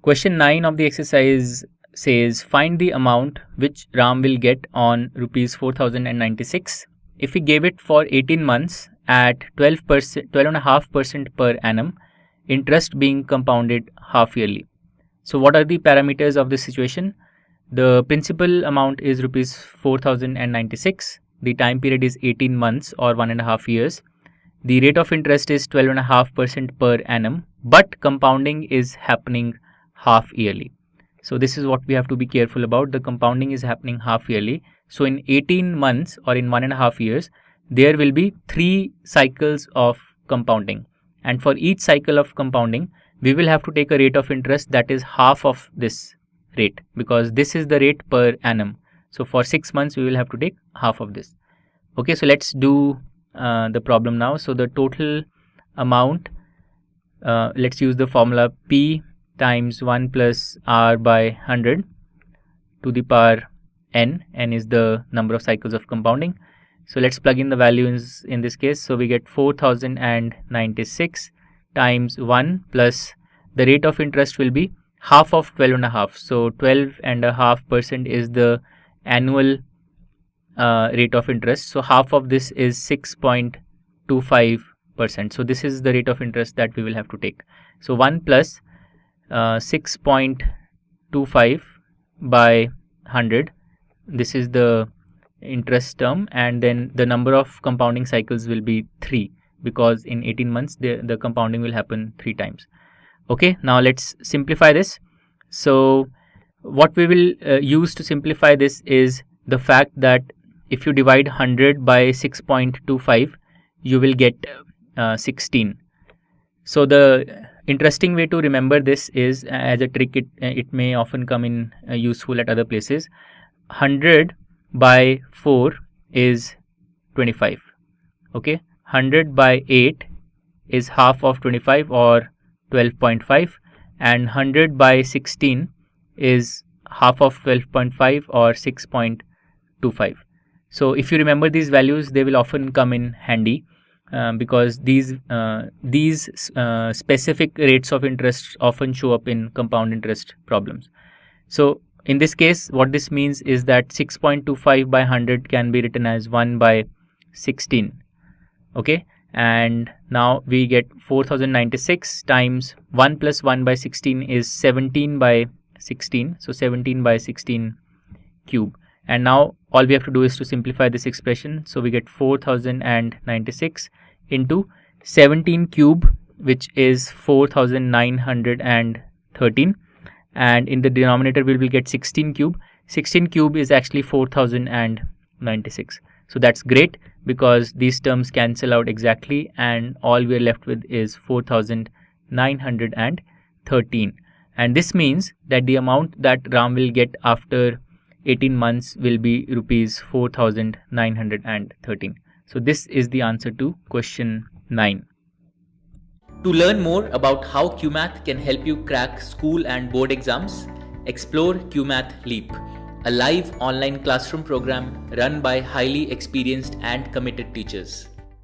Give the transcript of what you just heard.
Question 9 of the exercise says find the amount which Ram will get on rupees 4096 if he gave it for 18 months at 12.5% per annum, interest being compounded half yearly. So what are the parameters of this situation? The principal amount is rupees 4096. The time period is 18 months or 1.5 years. The rate of interest is 12.5% per annum, but compounding is happening half yearly. So this is what we have to be careful about. The compounding is happening half yearly. So in 18 months or in 1.5 years, there will be 3 cycles of compounding. And for each cycle of compounding, we will have to take a rate of interest that is half of this rate, because this is the rate per annum. So for 6 months, we will have to take half of this. Okay, so let's do the problem now. So the total amount, let's use the formula P times 1 plus R by 100 to the power n. N is the number of cycles of compounding. So let's plug in the values in this case. So we get 4096 times 1 plus the rate of interest will be half of 12.5. So 12.5% is the annual rate of interest. So half of this is 6.25%. So this is the rate of interest that we will have to take. So 1 plus 6.25 by 100. This is the interest term, and then the number of compounding cycles will be 3, because in 18 months the compounding will happen 3 times. Okay, now let's simplify this. So what we will use to simplify this is the fact that if you divide 100 by 6.25, you will get 16. So the interesting way to remember this is, as a trick, it may often come in useful at other places. 100 by 4 is 25. Okay, 100 by 8 is half of 25 or 12.5, and 100 by 16 is half of 12.5 or 6.25. So if you remember these values, they will often come in handy because these specific rates of interest often show up in compound interest problems. So in this case, what this means is that 6.25 by 100 can be written as 1 by 16. Okay, and now we get 4096 times 1 plus 1 by 16 is 17 by 16. So 17 by 16 cube. And now all we have to do is to simplify this expression. So we get 4096 into 17 cube, which is 4913. And in the denominator we will get 16 cube. 16 cube is actually 4096. So that's great, because these terms cancel out exactly, and all we are left with is 4913. And this means that the amount that Ram will get after 18 months will be rupees 4913. So this is the answer to question 9. To learn more about how QMath can help you crack school and board exams, explore QMath Leap, a live online classroom program run by highly experienced and committed teachers.